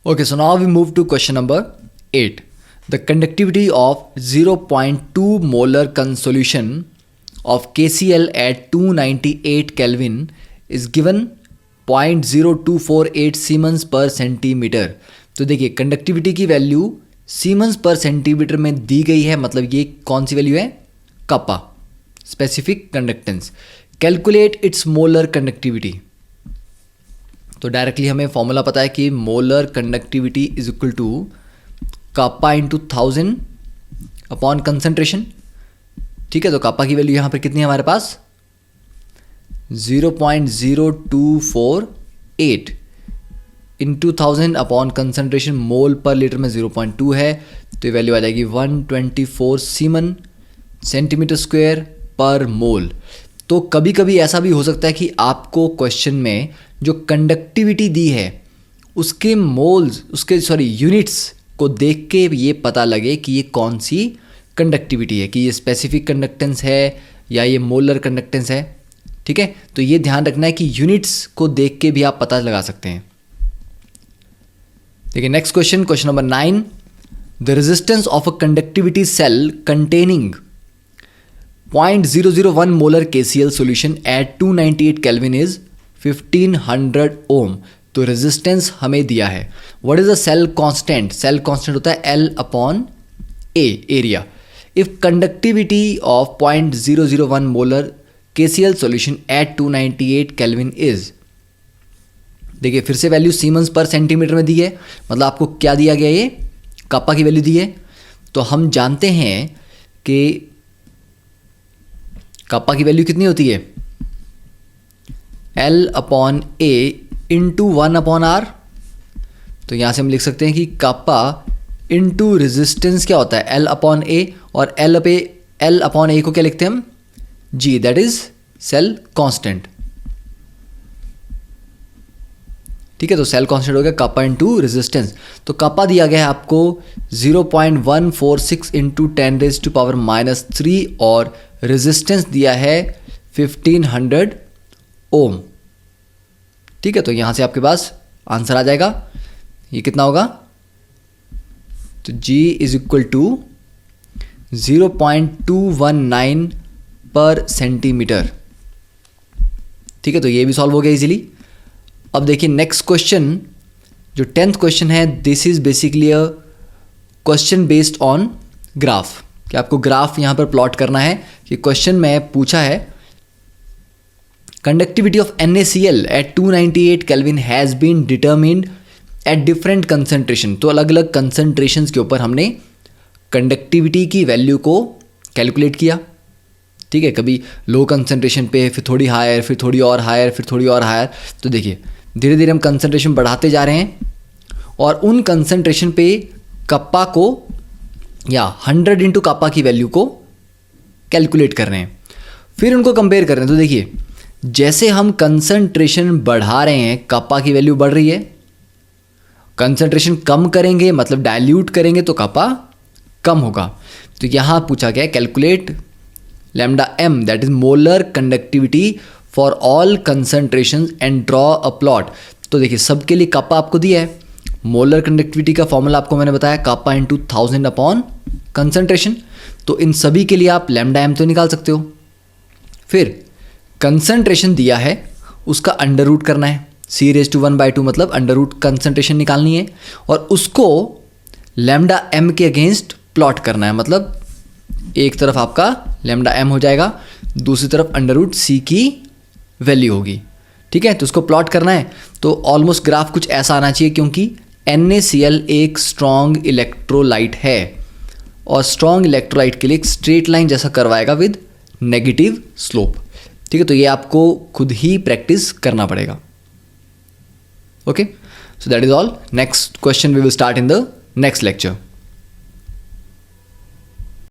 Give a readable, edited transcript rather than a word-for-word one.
Okay, so now we move to question number 8. The conductivity of 0.2 molar solution of KCl at 298 Kelvin is given 0.0248 siemens पर centimetre. तो देखिए conductivity की value siemens पर centimetre में दी गई है, मतलब ये कौन सी वैल्यू है? Kappa, specific conductance. Calculate its molar conductivity. तो डायरेक्टली हमें फॉर्मूला पता है कि molar conductivity is equal to kappa into 1000 upon concentration. ठीक है, तो कप्पा की वैल्यू यहाँ पर कितनी है हमारे पास? 0.0248 इंटू 1000 अपॉन कंसंट्रेशन. मोल पर लीटर में 0.2 है, तो ये वैल्यू आ जाएगी 124 सीमन सेंटीमीटर स्क्वायर पर मोल. तो कभी कभी ऐसा भी हो सकता है कि आपको क्वेश्चन में जो कंडक्टिविटी दी है उसके मोल्स, उसके यूनिट्स को देख के ये पता लगे कि ये कौन सी कंडक्टिविटी है, कि ये स्पेसिफिक कंडक्टेंस है या ये मोलर कंडक्टेंस है. ठीक है, तो ये ध्यान रखना है कि यूनिट्स को देख के भी आप पता लगा सकते हैं. देखिए next question, question number 9. The resistance of a conductivity cell containing 0.001 molar KCl solution at 298 kelvin is 1500 ohm. तो रेजिस्टेंस हमें दिया है. What is the cell constant? Cell constant होता है L upon A, area. If conductivity of 0.001 molar KCl solution at 298 kelvin is, देखिए फिर से value siemens पर सेंटीमीटर में दी है, मतलब आपको क्या दिया गया? ये कप्पा की वैल्यू दी है. तो हम जानते हैं कि कप्पा की वैल्यू कितनी होती है? L upon A into 1 upon R. तो यहां से हम लिख सकते हैं कि कप्पा इंटू रेजिस्टेंस क्या होता है? L अपॉन A, और L अपॉन A को क्या लिखते हैं हम? G, that is cell constant. ठीक है, तो सेल कांस्टेंट हो गया कप्पा इंटू रेजिस्टेंस. तो कप्पा दिया गया है आपको 0.146 इंटू 10⁻³ और रेजिस्टेंस दिया है 1500 ओम. ठीक है, तो यहां से आपके पास आंसर आ जाएगा. ये कितना होगा? तो G इज इक्वल टू 0.219 पर सेंटीमीटर. ठीक है, तो ये भी सॉल्व हो गया इजीली. अब देखिए नेक्स्ट क्वेश्चन, जो 10th क्वेश्चन है, this is basically a question based on graph. कि आपको ग्राफ यहां पर प्लॉट करना है. कि क्वेश्चन में पूछा है conductivity of NaCl at 298 kelvin has been determined at different concentration. तो अलग अलग कंसंट्रेशंस के ऊपर हमने कंडक्टिविटी की वैल्यू को कैलकुलेट किया. ठीक है, कभी लो कंसंट्रेशन पे, फिर थोड़ी हायर, फिर थोड़ी और हायर, फिर थोड़ी और हायर. तो देखिए धीरे धीरे हम कंसंट्रेशन बढ़ाते जा रहे हैं और उन कंसंट्रेशन पे कप्पा को या 100 इंटू कप्पा की वैल्यू को कैलकुलेट कर रहे हैं, फिर उनको कंपेयर कर रहे हैं. तो देखिए जैसे हम कंसंट्रेशन बढ़ा रहे हैं कप्पा की वैल्यू बढ़ रही है, कंसंट्रेशन कम करेंगे मतलब डाइल्यूट करेंगे तो कप्पा कम होगा. तो यहाँ पूछा गया calculate lambda m, that is molar conductivity for all concentration and draw a plot. तो देखिए सबके लिए कप्पा आपको दिया है. मोलर कंडक्टिविटी का फॉर्मूला आपको मैंने बताया कप्पा इंटू 1000 अपॉन कंसंट्रेशन. तो इन सभी के लिए आप लैम्डा m तो निकाल सकते हो. फिर कंसंट्रेशन दिया है, उसका अंडर रूट करना है. C⁻1/2 मतलब अंडर रूट कंसंट्रेशन निकालनी है और उसको लैम्डा m के अगेंस्ट प्लॉट करना है. मतलब एक तरफ आपका लैम्डा m हो जाएगा, दूसरी तरफ अंडर रूट C की वैल्यू होगी. ठीक है, तो उसको प्लॉट करना है. तो ऑलमोस्ट ग्राफ कुछ ऐसा आना चाहिए, क्योंकि NaCl एक स्ट्रॉन्ग इलेक्ट्रोलाइट है और स्ट्रॉन्ग इलेक्ट्रोलाइट के लिए एक स्ट्रेट लाइन जैसा करवाएगा विद नेगेटिव स्लोप. ठीक है, तो ये आपको खुद ही प्रैक्टिस करना पड़ेगा. Okay, so that is all. Next question we will start in the next lecture.